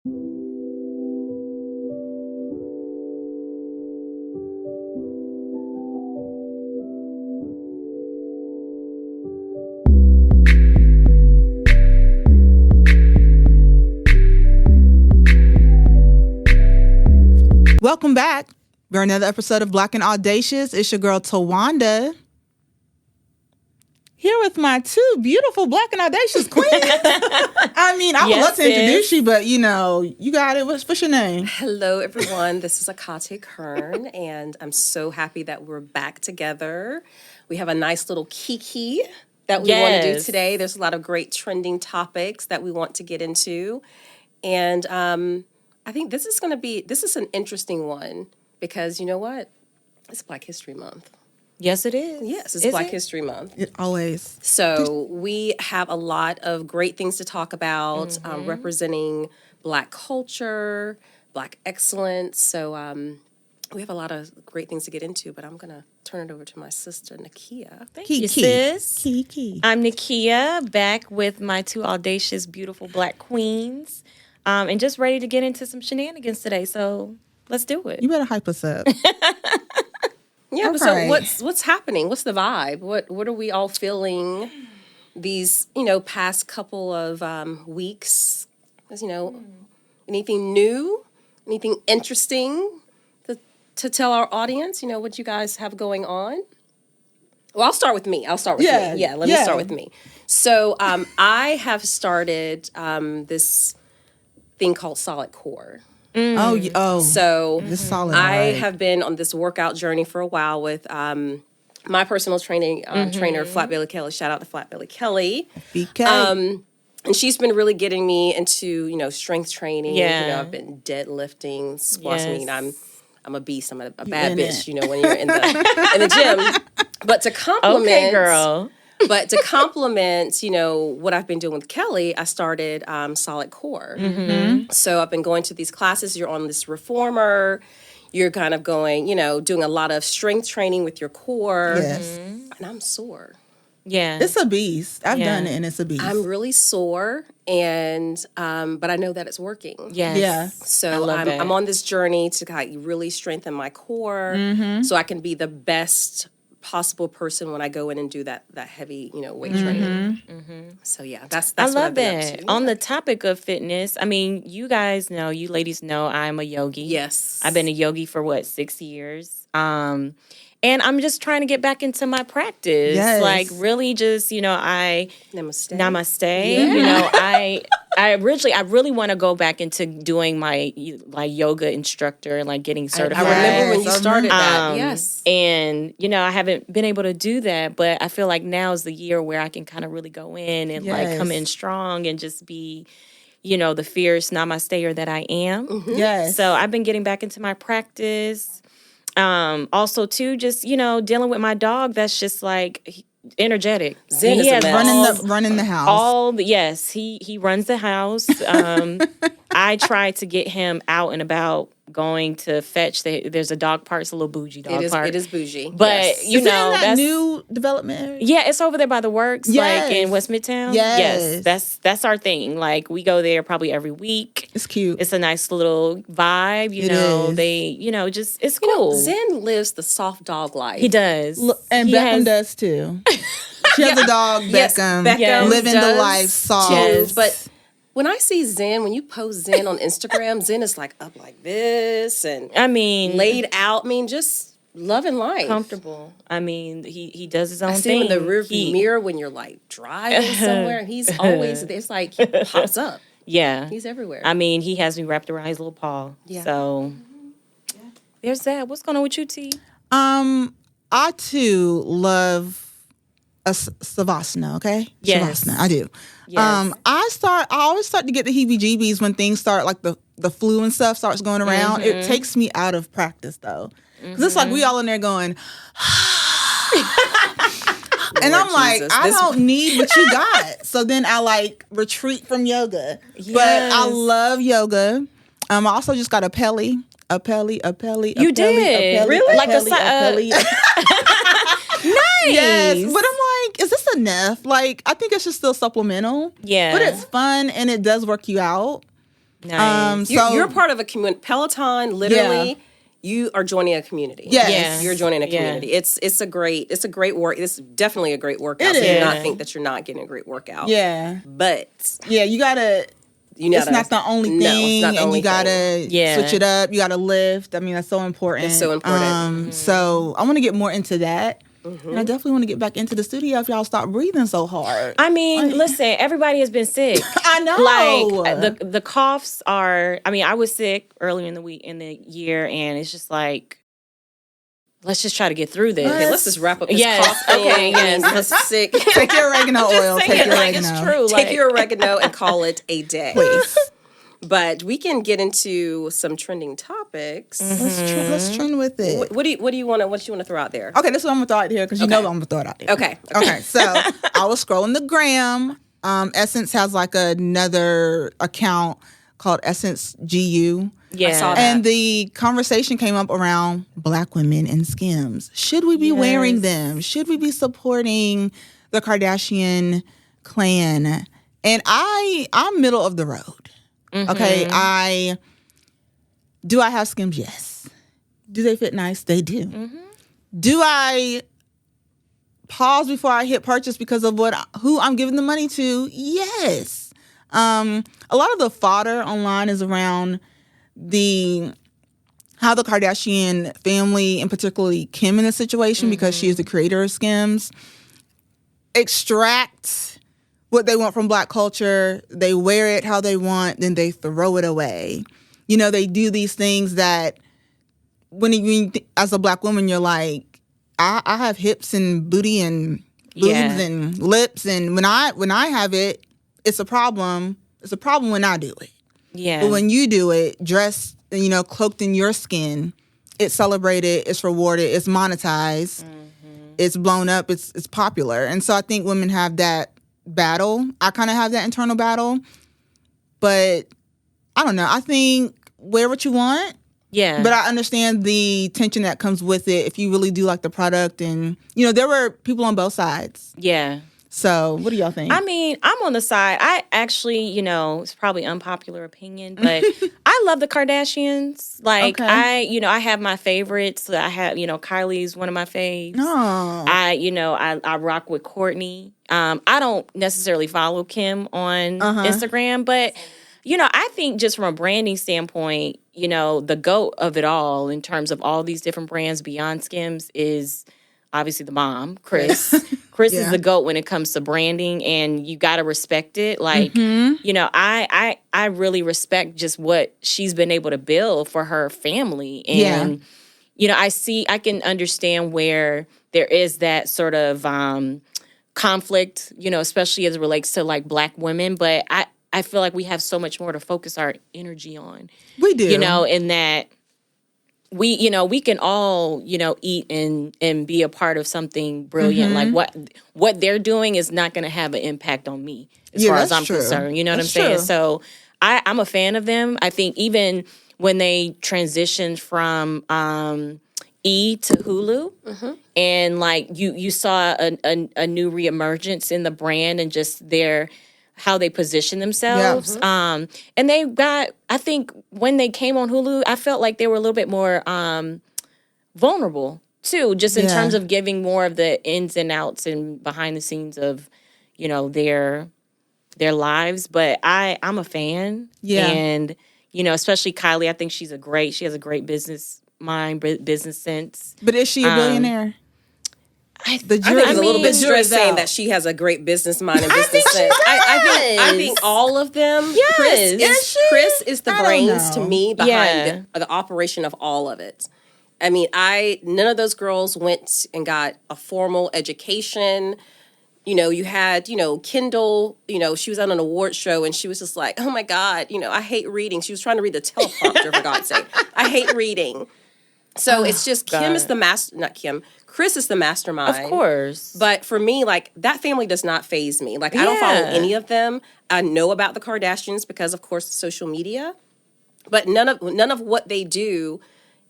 Welcome back for another episode of Black and Audacious. It's your girl, Tawanda. Here with my two beautiful Black and Audacious queens. I mean, I would love to introduce you, but you got it. What's your name? Hello, everyone. This is Akate Kern, and I'm so happy that we're back together. We have a nice little kiki that we want to do today. There's a lot of great trending topics that we want to get into. And I think this is an interesting one because you know what? It's Black History Month. Yes, it is. Yes, it's Black History Month. It always. So we have a lot of great things to talk about, representing Black culture, Black excellence. So we have a lot of great things to get into, but I'm going to turn it over to my sister, Nakia. Thank you, sis. Kiki. I'm Nakia, back with my two audacious, beautiful Black queens, and just ready to get into some shenanigans today. So let's do it. You better hype us up. Yeah, but so what's happening? What's the vibe? What are we all feeling these, past couple of weeks? Anything new? Anything interesting to tell our audience? What you guys have going on? Well, I'll start with me. Yeah, let me start with me. So I have started this thing called Solid Core. So I have been on this workout journey for a while with my personal trainer, Flat Belly Kelly. Shout out to Flat Belly Kelly. BK. And she's been really getting me into, strength training. Yeah. I've been deadlifting, squats. Yes. I mean, I'm a beast. I'm a bad bitch, when you're in the gym. But to compliment, okay, girl. But to complement, what I've been doing with Kelly, I started Solid Core. Mm-hmm. So I've been going to these classes. You're on this reformer. You're kind of going, doing a lot of strength training with your core. Yes. And I'm sore. Yeah. It's a beast. I've done it, and it's a beast. I'm really sore, and but I know that it's working. Yes. Yeah. So I'm on this journey to kind of really strengthen my core so I can be the best possible person when I go in and do that heavy, weight training. Mm-hmm. So yeah, that's I what love I've been that. up to. On the topic of fitness, I mean, you ladies know I'm a yogi. Yes. I've been a yogi for 6 years. And I'm just trying to get back into my practice. Yes. Like really just, Namaste. Yeah. I really want to go back into doing my yoga instructor and getting certified. I remember when you started that. Yes. And, I haven't been able to do that, but I feel like now is the year where I can kind of really go in and come in strong and just be, the fierce namasteer that I am. Mm-hmm. Yes. So I've been getting back into my practice. Also too, just, dealing with my dog that's just energetic. Zen is a mess. Running the house. He runs the house. I try to get him out and about, going to fetch. There's a dog park. It's a little bougie dog park. It is bougie. But, is that new development area? Yeah, it's over there by the works, in West Midtown. Yes. That's our thing. We go there probably every week. It's cute. It's a nice little vibe, It is. They, it's cool. Zen lives the soft dog life. He does. And Beckham does too. She has a dog, Beckham. Beckham living the life soft. Yes, but when I see Zen, when you post Zen on Instagram, Zen is up like this and laid out. just loving life. Comfortable. He does his own thing. I see him in the rearview mirror when you're driving somewhere. He's always, it's he pops up. Yeah. He's everywhere. He has me wrapped around his little paw. Yeah. So there's that. What's going on with you, T? I too love a savasana, okay? Yes. Savasana, I do. Yes. I always start to get the heebie-jeebies when things start, the flu and stuff starts going around. Mm-hmm. It takes me out of practice, though. Because it's we all in there going, and I'm Jesus, I don't need what you got. So then I retreat from yoga. Yes. But I love yoga. I also just got a pelly. You did? Really? Nice. Yes. But I'm is this enough? I think it's just still supplemental. Yeah. But it's fun and it does work you out. Nice. You're part of a community. Peloton, literally. Yeah. You are joining a community. Yes. You're joining a community. Yeah. It's a great work. It's definitely a great workout. So do not think that you're not getting a great workout. Yeah. But you gotta it's not the only thing. No, it's not the only thing. You gotta switch it up. You gotta lift. I mean, that's so important. It's so important. So I want to get more into that. And I definitely want to get back into the studio if y'all stop breathing so hard. I mean, listen, everybody has been sick. I know. Like the coughs are. I mean, I was sick earlier in the year, and it's just like, let's just try to get through this. Okay, let's just wrap up this cough thing. Okay, yes. Sick. Take your oregano oil. Take your oregano. It's true. Take your oregano and call it a day. Please. But we can get into some trending topics. Let's trend with it. What do you want to throw out there? Okay, this is what I'm gonna throw out here because you know I'm gonna throw it out there. Okay. So I was scrolling the gram. Essence has like another account called Essence GU. Yeah, I saw that. And the conversation came up around Black women in SKIMS. Should we be wearing them? Should we be supporting the Kardashian clan? And I'm middle of the road. Okay, do I have SKIMS? Yes. Do they fit nice? They do. Do I pause before I hit purchase because of who I'm giving the money to? Yes. A lot of the fodder online is around how the Kardashian family, and particularly Kim in this situation, because she is the creator of SKIMS, extract what they want from Black culture. They wear it how they want, then they throw it away. You know, they do these things that when as a Black woman, you're like, I have hips and booty and boobs and lips, and when I have it, it's a problem. It's a problem when I do it. Yeah. But when you do it, dressed, cloaked in your skin, it's celebrated, it's rewarded, it's monetized, it's blown up, it's popular. And so I think women have that battle. I kind of have that internal battle, but I don't know. I think wear what you want. Yeah. But I understand the tension that comes with it if you really do like the product. And, there were people on both sides. Yeah. So what do y'all think? I mean, I'm on the side. I actually, it's probably unpopular opinion, but I love the Kardashians. Like, okay. I have my favorites. I have, Kylie's one of my faves. Oh. I rock with Kourtney. I don't necessarily follow Kim on Instagram, but, I think just from a branding standpoint, the GOAT of it all in terms of all these different brands beyond SKIMS is obviously the mom, Chris. Chris is the GOAT when it comes to branding, and you got to respect it. Like, I really respect just what she's been able to build for her family. And, I can understand where there is that sort of conflict, especially as it relates to like Black women. But I feel like we have so much more to focus our energy on. We do. In that we can all, eat and be a part of something brilliant. Like what they're doing is not going to have an impact on me as far as I'm concerned. You know what I'm saying? True. So I'm a fan of them. I think even when they transitioned from E to Hulu, and like you saw a new reemergence in the brand and just how they position themselves. And they got, I think when they came on Hulu, I felt like they were a little bit more vulnerable too, just in terms of giving more of the ins and outs and behind the scenes of, their lives. But I'm a fan. Yeah. And, especially Kylie, I think she has a great business mind, business sense. But is she a billionaire? I think it's a little bit stressed saying that she has a great business mind and business sense. I think all of them. Yes. Chris is the brains to me behind the operation of all of it. I mean, none of those girls went and got a formal education. You had, Kendall, she was on an award show and she was just like, oh my God, I hate reading. She was trying to read the teleprompter, for God's sake. I hate reading. So it's just Kim is the not Kim. Chris is the mastermind. Of course. But for me, like, that family does not faze me. Like, I don't follow any of them. I know about the Kardashians because, of course, social media. But none of what they do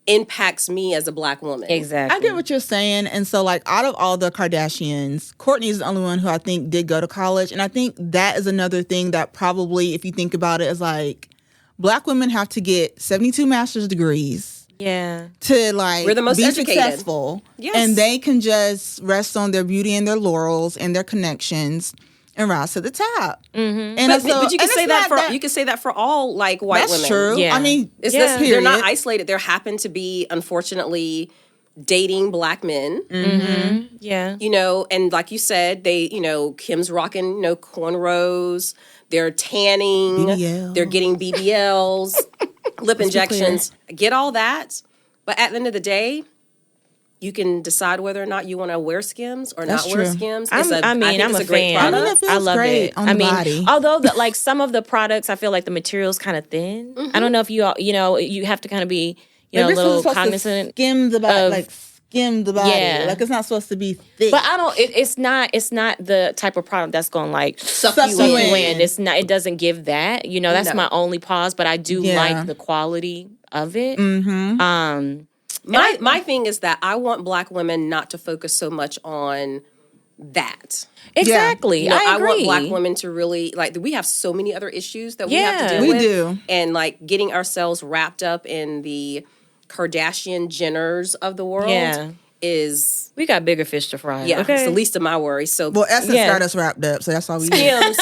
impacts me as a Black woman. Exactly. I get what you're saying. And so, like, out of all the Kardashians, Kourtney is the only one who I think did go to college. And I think that is another thing that probably, if you think about it, is like Black women have to get 72 master's degrees. Yeah. To like we're the most be educated. Successful. Yes. And they can just rest on their beauty and their laurels and their connections and rise to the top. Mm-hmm. But you can say that for all like white women. That's true. Yeah. I mean, they're not isolated. There happen to be, unfortunately, dating Black men. Mm-hmm. Yeah. You know, and like you said, they, you know, Kim's rocking, you know, cornrows. They're tanning. BBL. They're getting BBLs, lip injections. Get all that. But at the end of the day, you can decide whether or not you want to wear Skims or not wear Skims. I'm a fan. Great product. I love it. On the body. Although like some of the products, I feel like the material's kind of thin. Mm-hmm. I don't know if you all, you know, you have to kind of be, you know, a little cognizant. Skim the body, skim the body. Yeah. Like, it's not supposed to be thick. But I don't. It's not the type of product that's going to like suck you in. It's not. It doesn't give that. You know, that's my only pause. But I do like the quality of it. Mm-hmm. My thing is that I want Black women not to focus so much on that. Exactly. You know, I agree. want Black women to really, like, we have so many other issues that we have to deal with. We do. And, like, getting ourselves wrapped up in the Kardashian Jenners of the world is... We got bigger fish to fry. Yeah, okay? It's the least of my worries. So, well, Essence got us wrapped up, so that's all we do. Skims.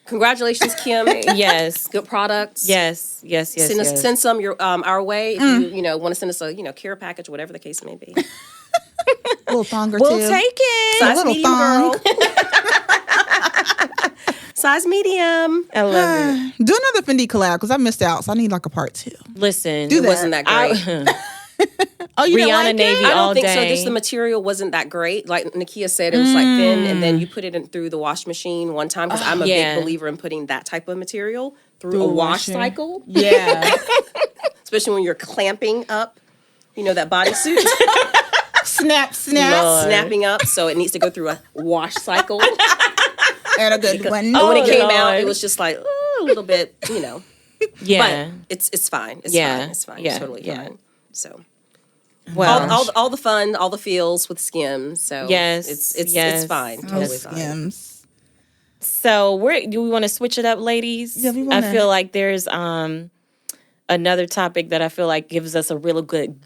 Congratulations, Kim. Yes. Good products. Yes. Send some our way if you want to send us a care package, whatever the case may be. A little thong or we'll two. Take it. Size a little medium, thong. Girl. Size medium. I love it. Do another Fendi collab because I missed out, so I need like a part 2. Listen, Do it wasn't that great. Oh, you Rihanna didn't like Navy it? I don't all think day. so. Just the material wasn't that great. Like Nakia said, it was like thin, and then you put it in through the wash machine one time because I'm a big believer in putting that type of material through a wash cycle. Yeah. Especially when you're clamping up, that bodysuit. Snap. Snapping up, so it needs to go through a wash cycle. And a good one. When it came out, it was just like a little bit, Yeah. But it's fine. It's fine. It's fine. Yeah. It's totally fine. So, well, all the fun, all the feels with Skims. So yes, it's fine. Totally fine. Skims. So do we want to switch it up, ladies? Yeah, we want to. I feel like there's another topic that I feel like gives us a real good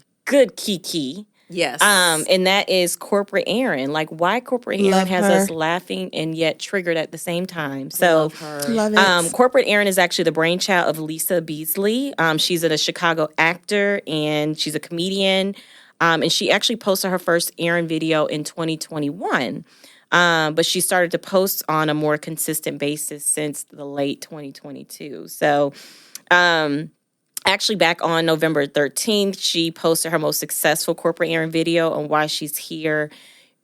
key. Yes. And that is corporate ERIN. Like, why corporate ERIN has us laughing and yet triggered at the same time. So, love her. Love it. Corporate ERIN is actually the brainchild of Lisa Beasley. She's a Chicago actor and she's a comedian. And she actually posted her first ERIN video in 2021. But she started to post on a more consistent basis since the late 2022. So, actually, back on November 13th, she posted her most successful corporate ERIN video on why she's here,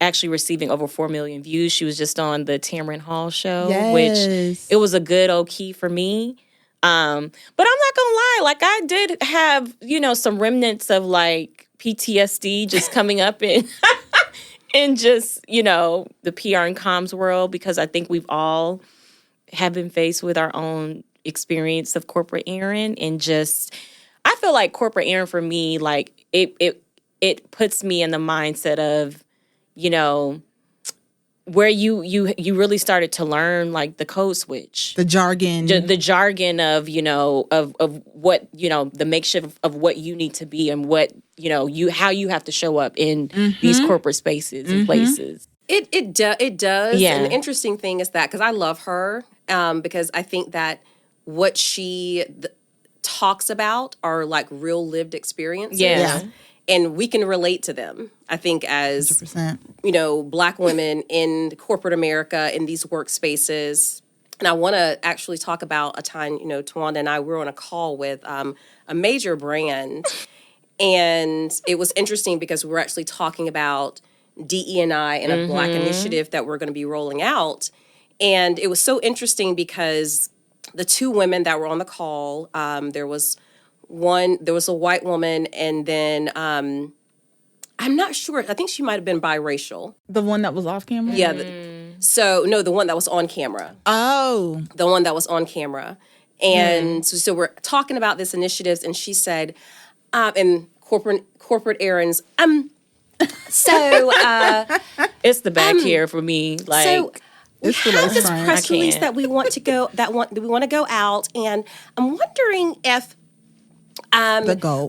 actually receiving over 4 million views. She was just on the Tamron Hall show, which it was a good old key for me. But I'm not gonna lie, like I did have, some remnants of like PTSD just coming up in just, the PR and comms world, because I think we've all have been faced with our own experience of corporate ERIN, and just I feel like corporate ERIN for me, like it puts me in the mindset of where you really started to learn like the code switch, the jargon of of what the makeshift of what you need to be and what how you have to show up in these corporate spaces and places. It does. Yeah. And the interesting thing is that because I love her, because I think that what she talks about are like real lived experiences. Yeah. And we can relate to them. I think as 100%. Black women in corporate America in these workspaces. And I want to actually talk about a time, Tawanda and I were on a call with a major brand. And it was interesting because we were actually talking about DE&I and a Black initiative that we're going to be rolling out. And it was so interesting because the two women that were on the call, there was a white woman, and then I'm not sure. I think she might have been biracial. The one that was off camera? Yeah. The one that was on camera. Oh. The one that was on camera. And so we're talking about this initiatives, and she said, in corporate errands, so it's the back here for me. Like, so It's the have this front. press release that we want to go out, and I'm wondering if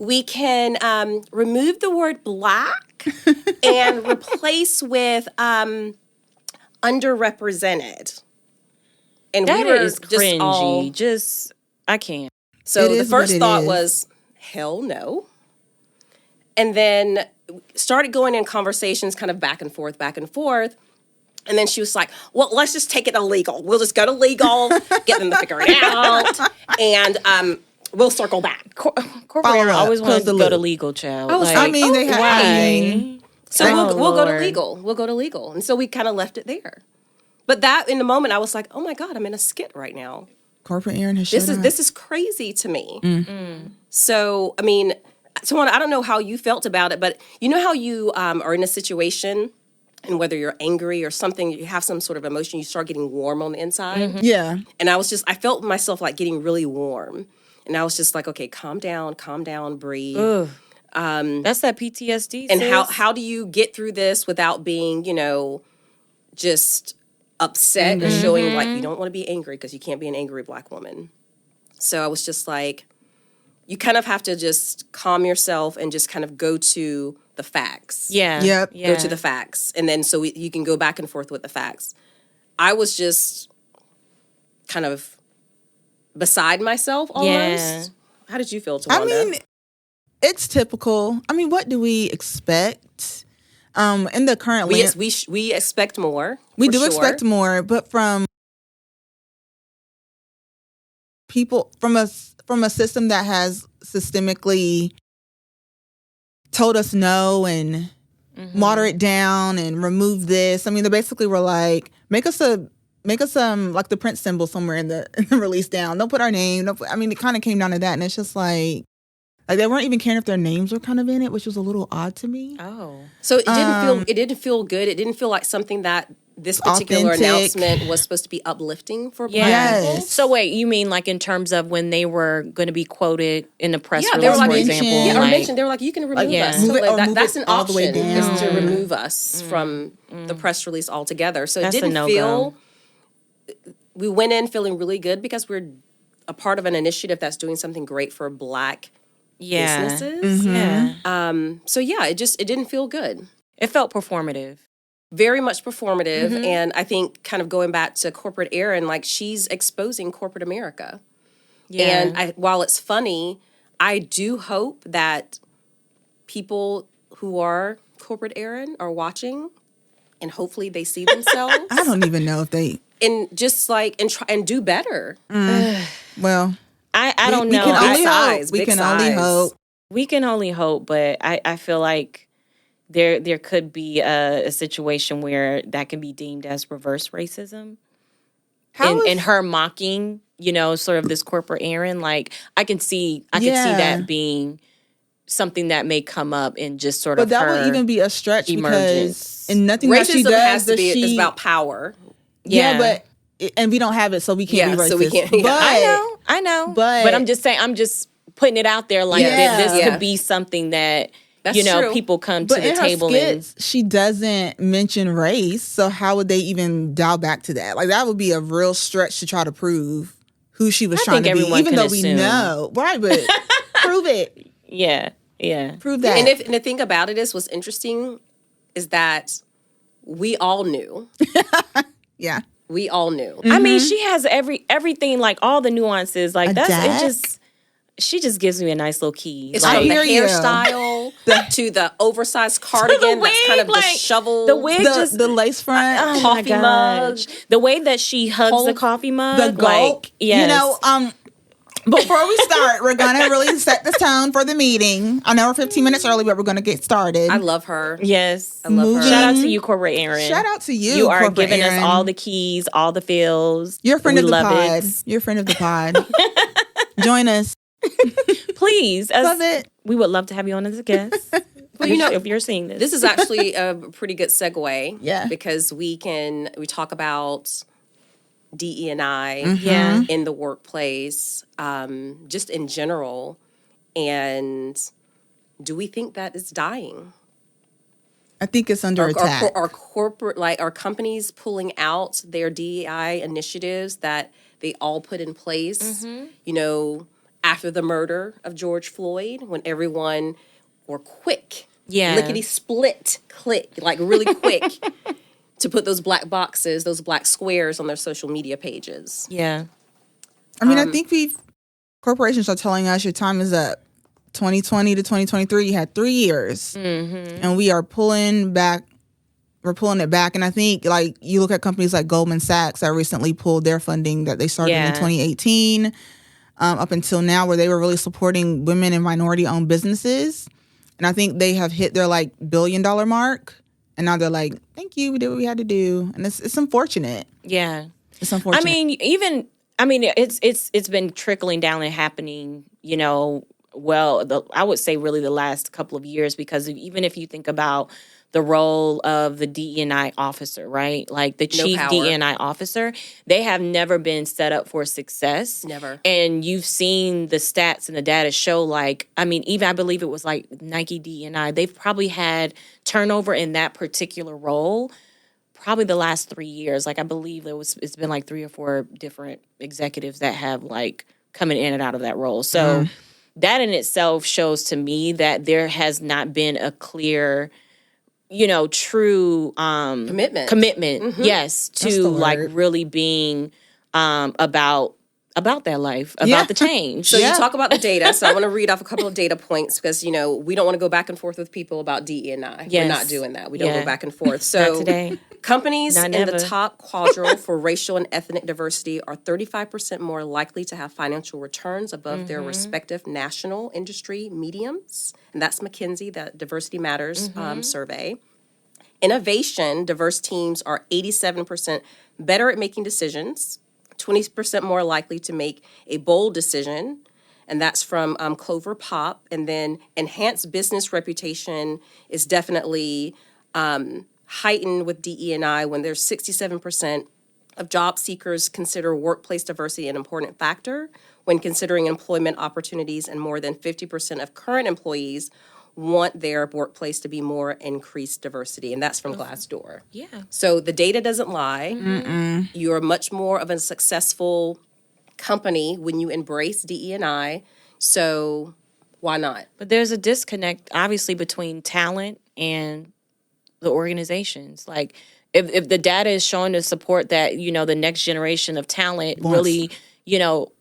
we can remove the word black and replace with underrepresented. And that we were is cringy. I can't. So the first thought was, hell no. And then started going in conversations kind of back and forth. And then she was like, well, let's just take it to legal. We'll just go to legal, get them to figure it out, and we'll circle back. Corporate always wanted to go to legal, child. I was like, they have. why? So we'll go to legal. We'll go to legal. And so we kind of left it there. But that, in the moment, I was like, oh my God, I'm in a skit right now. Corporate ERIN has This is crazy to me. So, I mean, Tawana, I don't know how you felt about it, but you know how you are in a situation, and whether you're angry or something, you have some sort of emotion, you start getting warm on the inside. Yeah. And I felt myself like getting really warm. And I was just like, okay, calm down, breathe. That's that PTSD. And how do you get through this without being, just upset and showing like you don't want to be angry, because you can't be an angry Black woman. So I was just like, you kind of have to just calm yourself and just kind of go to the facts. Yeah. Yep. Yeah. Go to the facts. And then so you can go back and forth with the facts. I was just kind of beside myself almost. Yeah. How did you feel, Tawanda? I mean, it's typical. I mean, what do we expect? In the current we expect more. We do expect more, but from people from a system that has systemically told us no and water it down and remove this. I mean, they basically were like, make us like the Prince symbol somewhere in the release down. Don't put our name. I mean, it kind of came down to that, and it's just like they weren't even caring if their names were kind of in it, which was a little odd to me. Oh, so it didn't feel good. It didn't feel like something that this particular announcement was supposed to be uplifting for Black people. So wait, you mean like in terms of when they were going to be quoted in the press release, they were like, for example? Yeah, or mentioned. They were like, you can remove us. So that's an all the way option, down. is to remove us from the press release altogether. So That's it didn't a feel. We went in feeling really good because we're a part of an initiative that's doing something great for Black businesses. So it didn't feel good. It felt performative. Very much performative. And I think kind of going back to corporate ERIN, like she's exposing corporate America. Yeah. And while it's funny, I do hope that people who are corporate ERIN are watching, and hopefully they see themselves. I don't even know if they... And just like, and try and do better. Well... I don't know. We can only hope. We can only hope, but I feel like there could be a situation where that can be deemed as reverse racism. And her mocking, sort of this corporate ERIN, like I can see that being something that may come up in just sort of. But that would even be a stretch emergence. Because in nothing racism that she does has to be is about power. Yeah, but. And we don't have it, so we can't be racist. So we can't. But, I know. But I'm just saying, I'm just putting it out there like this could be something that, that's true. people come to the table and... She doesn't mention race, so how would they even dial back to that? Like, that would be a real stretch to try to prove who she was trying to be, even though we know. Right, but prove it. Yeah. Prove that. And the thing about it is, what's interesting is that we all knew. Yeah. We all knew. I mean, she has everything, like all the nuances. Like she just gives me a nice little key. It's from the hairstyle to the oversized cardigan that's kind of disheveled. The wig, the lace front, coffee mug. The way that she hugs the coffee mug, the gulp. Yes. Before we start, we're gonna really set the tone for the meeting. I know we're 15 minutes early, but we're gonna get started. I love her. Yes, I love her. Shout out to you, corporate ERIN. Shout out to you. You are giving us all the keys, all the feels. You're a friend of the pod. You're a friend of the pod. Join us, please. Love it. We would love to have you on as a guest. Well, if you're seeing this, this is actually a pretty good segue. Yeah, because we talk about DE&I in the workplace, just in general. And do we think that is dying? I think it's under attack. Our corporate, like our companies pulling out their DEI initiatives that they all put in place, you know, after the murder of George Floyd, when everyone were quick, lickety split, click, like really quick to put those black boxes, those black squares on their social media pages. Yeah. I mean, I think corporations are telling us your time is up. 2020 to 2023, you had 3 years, and we are pulling back. We're pulling it back, and I think like you look at companies like Goldman Sachs that recently pulled their funding that they started in 2018 up until now, where they were really supporting women and minority-owned businesses, and I think they have hit their like $1 billion mark, and now they're like, "Thank you, we did what we had to do," and it's unfortunate. Yeah, it's unfortunate. I mean, it's been trickling down and happening, you know. Well, I would say really the last couple of years, because even if you think about the role of the DE&I officer, right? Like the chief DE&I officer, they have never been set up for success. Never. And you've seen the stats and the data show, like, I mean, even I believe it was like Nike DE&I, they've probably had turnover in that particular role probably the last 3 years. Like I believe it's been like 3 or 4 different executives that have like coming in and out of that role. So that in itself shows to me that there has not been a clear, you know, true commitment, yes, to like really being about that life, about the change. So you talk about the data. So I want to read off a couple of data points because, you know, we don't want to go back and forth with people about DE&I. We're not doing that. We don't go back and forth. So not today. Companies in the top quadrille for racial and ethnic diversity are 35% more likely to have financial returns above their respective national industry medians. And that's McKinsey, that Diversity Matters survey. Innovation, diverse teams are 87% better at making decisions, 20% more likely to make a bold decision, and that's from Clover Pop. And then enhanced business reputation is definitely heightened with DE&I when there's 67% of job seekers consider workplace diversity an important factor when considering employment opportunities, and more than 50% of current employees want their workplace to be more increased diversity, and that's from Glassdoor. Yeah. So the data doesn't lie. You're much more of a successful company when you embrace DE&I. So why not? But there's a disconnect, obviously, between talent and the organizations. Like, if the data is showing to support that, you know, the next generation of talent really, you know,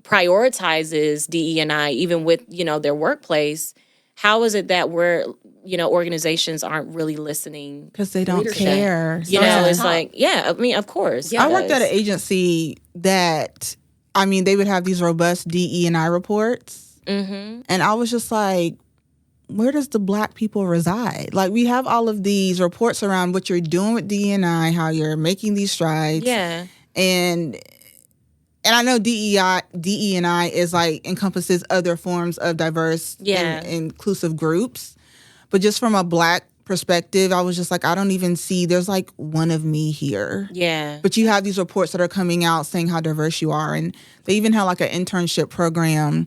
prioritizes DE&I even with, you know, their workplace, how is it that organizations aren't really listening? Because they don't care. You know, it's like, I mean, of course. I worked at an agency that, I mean, they would have these robust DE&I reports. And I was just like, where does the Black people reside? Like, we have all of these reports around what you're doing with DE&I, how you're making these strides. Yeah. And I know DE&I is like encompasses other forms of diverse and inclusive groups. But just from a Black perspective, I was just like, I don't even see, there's like one of me here. Yeah. But you have these reports that are coming out saying how diverse you are. And they even have like an internship program.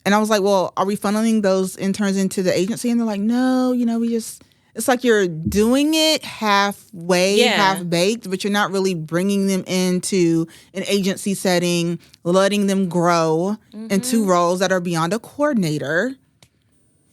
And I was like, well, are we funneling those interns into the agency? And they're like, no, you know, it's like you're doing it halfway, half-baked, but you're not really bringing them into an agency setting, letting them grow into roles that are beyond a coordinator.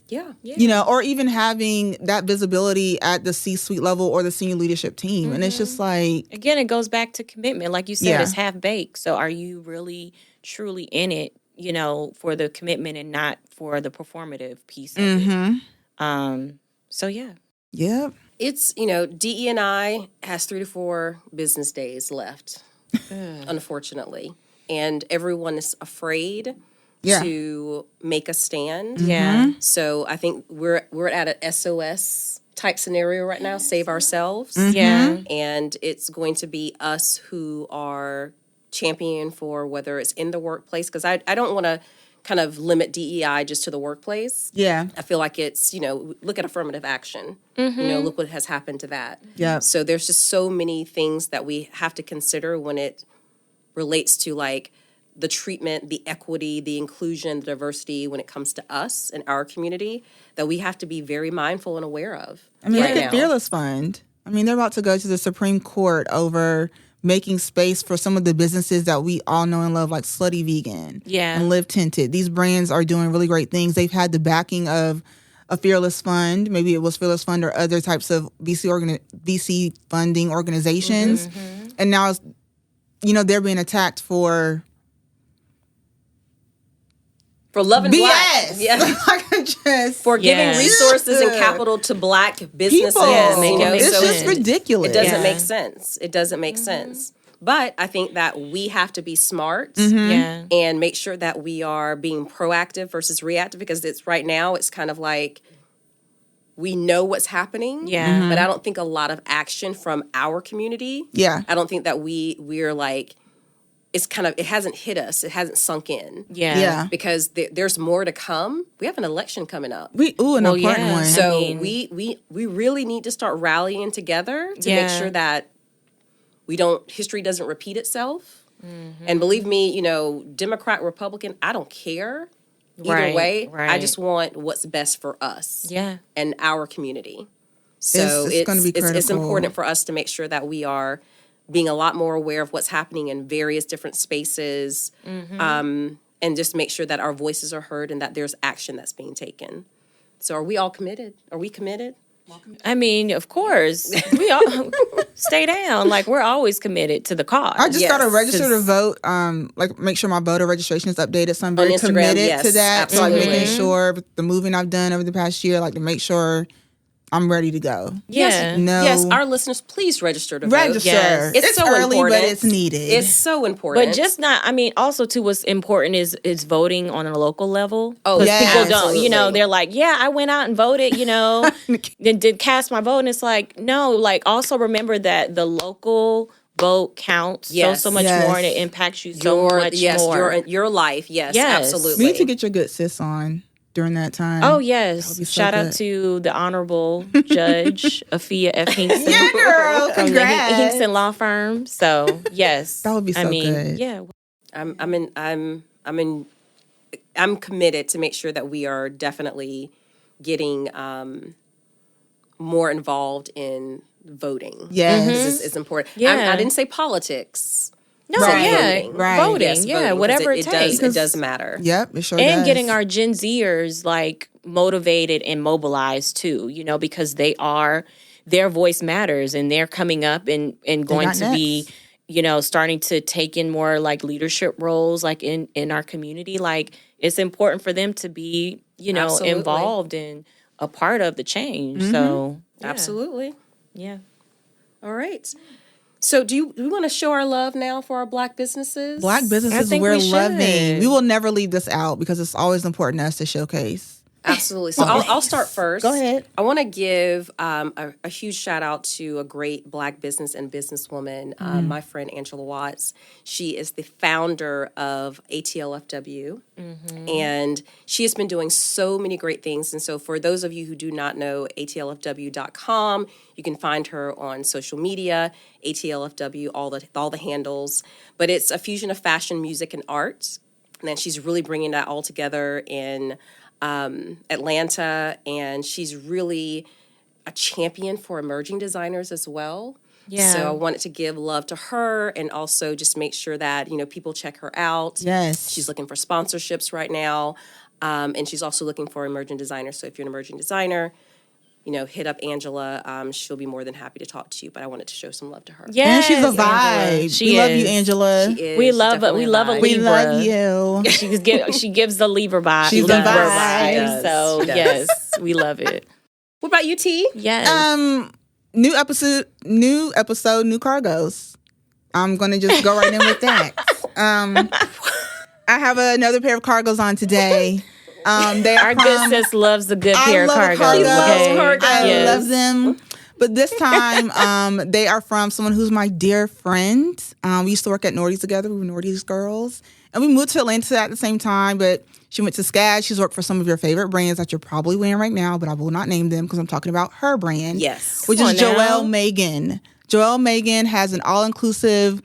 Yeah. You know, or even having that visibility at the C-suite level or the senior leadership team. And it's just like... Again, it goes back to commitment. Like you said, it's half-baked. So are you really, truly in it, you know, for the commitment and not for the performative piece of it? So, yeah. Yeah. It's, you know, DE&I has 3 to 4 business days left, unfortunately. And everyone is afraid to make a stand. Yeah. So I think we're at an SOS type scenario right now, save ourselves. Yeah. And it's going to be us who are championing for whether it's in the workplace, because I don't want to kind of limit DEI just to the workplace. Yeah. I feel like it's, you know, look at affirmative action. You know, look what has happened to that. Yeah. So there's just so many things that we have to consider when it relates to like the treatment, the equity, the inclusion, the diversity when it comes to us and our community that we have to be very mindful and aware of. I mean, look at Fearless Fund. I mean, they're about to go to the Supreme Court over making space for some of the businesses that we all know and love, like Slutty Vegan and Live Tinted. These brands are doing really great things. They've had the backing of a Fearless Fund. Maybe it was Fearless Fund or other types of VC funding organizations. And now, they're being attacked for loving BS. Black. For giving resources and capital to Black businesses. It's just ridiculous. It doesn't make sense. It doesn't make sense. But I think that we have to be smart and make sure that we are being proactive versus reactive, because right now it's kind of like we know what's happening, but I don't think a lot of action from our community. I don't think that we're like, it hasn't hit us. It hasn't sunk in. Because there's more to come. We have an election coming up. An important one. So we really need to start rallying together to make sure that history doesn't repeat itself. And believe me, Democrat, Republican, I don't care either way. I just want what's best for us and our community. So it's going to be critical. It's important for us to make sure that we are being a lot more aware of what's happening in various different spaces, and just make sure that our voices are heard and that there's action that's being taken. So are we all committed? Are we committed? I mean, of course. We all stay down. Like, we're always committed to the cause. I just got to register to vote. Make sure my voter registration is updated. So I'm very committed to that. Absolutely. So making sure the moving I've done over the past year, to make sure I'm ready to go. Yes, our listeners, please register to vote. Register. Yes. It's so early, important. but it's needed. It's so important. But just not, also too, what's important is voting on a local level. Oh, yeah. People don't, they're like, I went out and voted, then did cast my vote. And it's like, no, also remember that the local vote counts so much more, and it impacts you so much more. Your life. Yes, absolutely. We need to get your good sis on during that time. Oh, yes. Shout out to the Honorable Judge Afia F. Hinkson. Yeah, girl. From Congrats. the Hinkson Law Firm. So, yes. That would be so good. Yeah. I'm committed to make sure that we are definitely getting more involved in voting. Yes. It's important. Yeah. I didn't say politics. No, voting. Voting, whatever it takes. It does matter. Yep, it sure does. And getting our Gen Zers motivated and mobilized too, because their voice matters, and they're coming up and going to be, starting to take in more leadership roles in our community. It's important for them to be, involved and a part of the change. So absolutely. Yeah. All right. So do we want to show our love now for our Black businesses? Black businesses we're loving. We will never leave this out because it's always important to us to showcase. Absolutely. So I'll start first. Go ahead. I want to give a huge shout out to a great Black business and businesswoman, my friend Angela Watts. She is the founder of ATLFW, and she has been doing so many great things. And so for those of you who do not know, atlfw.com, you can find her on social media, ATLFW, all the handles. But it's a fusion of fashion, music, and art. And then she's really bringing that all together in Atlanta, and she's really a champion for emerging designers as well. Yeah. So I wanted to give love to her and also just make sure that, people check her out. Yes. She's looking for sponsorships right now, and she's also looking for emerging designers. So if you're an emerging designer, hit up Angela. She'll be more than happy to talk to you, but I wanted to show some love to her. Yeah, and she's a vibe. We love you, Angela. She is. We love a Libra. We love you. She gives the Libra vibe. She's a vibe. So yes, we love it. What about you, T? Yes. New episode, new cargos. I'm gonna just go right in with that. I have another pair of cargos on today. Our good sis loves a good pair of cargos. She loves cargos. I love them. But this time, they are from someone who's my dear friend. We used to work at Nordy's together. We were Nordy's girls. And we moved to Atlanta at the same time, but she went to SKIMS. She's worked for some of your favorite brands that you're probably wearing right now, but I will not name them because I'm talking about her brand. Yes. Which is Joelle Meaghan. Joelle Meaghan has an all-inclusive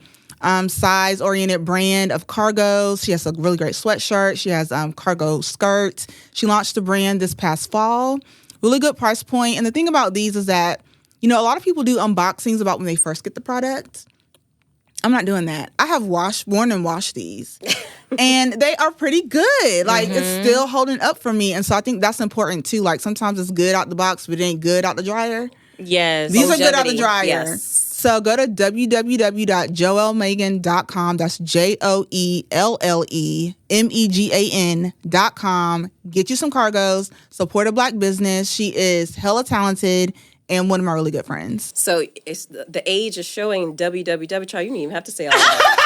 size-oriented brand of cargos. She has a really great sweatshirt. She has cargo skirts. She launched the brand this past fall. Really good price point. And the thing about these is that, a lot of people do unboxings about when they first get the product. I'm not doing that. I have worn and washed these. And they are pretty good. Like, it's still holding up for me. And so I think that's important, too. Like, sometimes it's good out the box, but it ain't good out the dryer. Yes. These are good out the dryer. Yes. So go to www.joellemeaghan.com. That's JOELLEMEGAN.com. Get you some cargos. Support a Black business. She is hella talented and one of my really good friends. So it's the age is showing www. Child, you don't even have to say all that.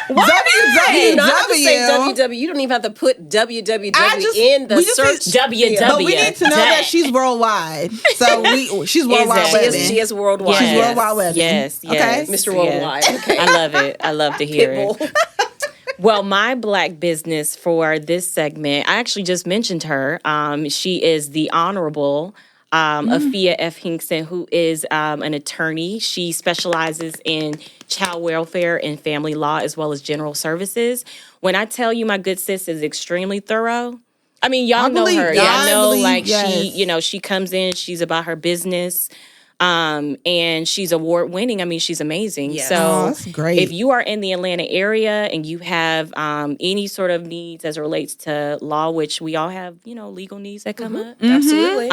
www. You don't have to say www. You don't even have to put www in the search. www. But we need to know that she's worldwide. So she's worldwide webbing. She is worldwide. She's worldwide webbing. Yes. Okay? Mr. Worldwide. Okay. I love it. I love to hear it. Well, my Black business for this segment, I actually just mentioned her. She is the Honorable Afia F. Hinkson, who is an attorney. She specializes in child welfare and family law as well as general services. When I tell you my good sis is extremely thorough, I mean, y'all know her. Y'all know, she comes in, she's about her business. And she's award winning. I mean, she's amazing. Yes. So that's great. If you are in the Atlanta area and you have any sort of needs as it relates to law, which we all have, legal needs that come up. Absolutely.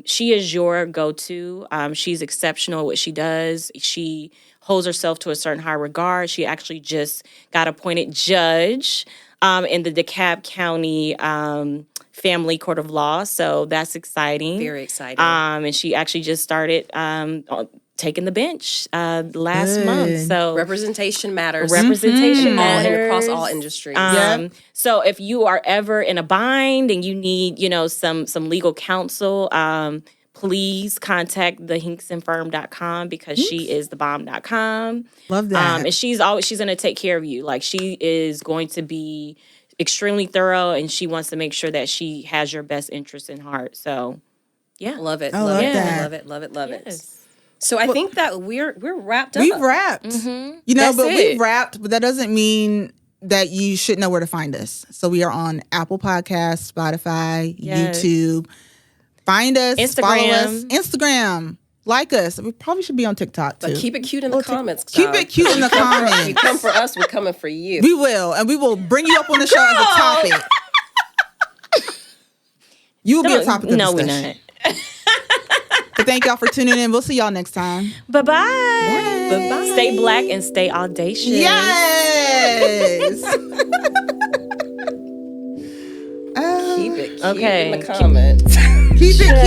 She is your go-to. She's exceptional at what she does. She holds herself to a certain high regard. She actually just got appointed judge in the DeKalb County Family Court of Law, so that's exciting. Very exciting. And she actually just started taking the bench last month. So representation matters. Representation matters. And across all industries. So if you are ever in a bind and you need, some legal counsel, please contact thehinksonfirm.com because she is thebomb.com. Love that. And she's going to take care of you. Like, she is going to be extremely thorough, and she wants to make sure that she has your best interest in heart. So, yeah. Love it. I love that. Love it. So I think that we're wrapped up. We've wrapped. We've wrapped, but that doesn't mean that you should know where to find us. So we are on Apple Podcasts, Spotify, YouTube. Find us, follow us, Instagram, like us. We probably should be on TikTok too. But keep it cute in the comments. Keep it cute in the comments. If you come for us, we're coming for you. We will, and we will bring you up on the show as a topic. You will be a topic of discussion. No, we're not. But thank y'all for tuning in. We'll see y'all next time. Bye-bye. Bye-bye. Stay Black and stay audacious. Yes. Keep it cute Okay. in the comments. Keep it cute.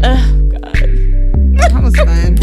Oh, God. That was fun.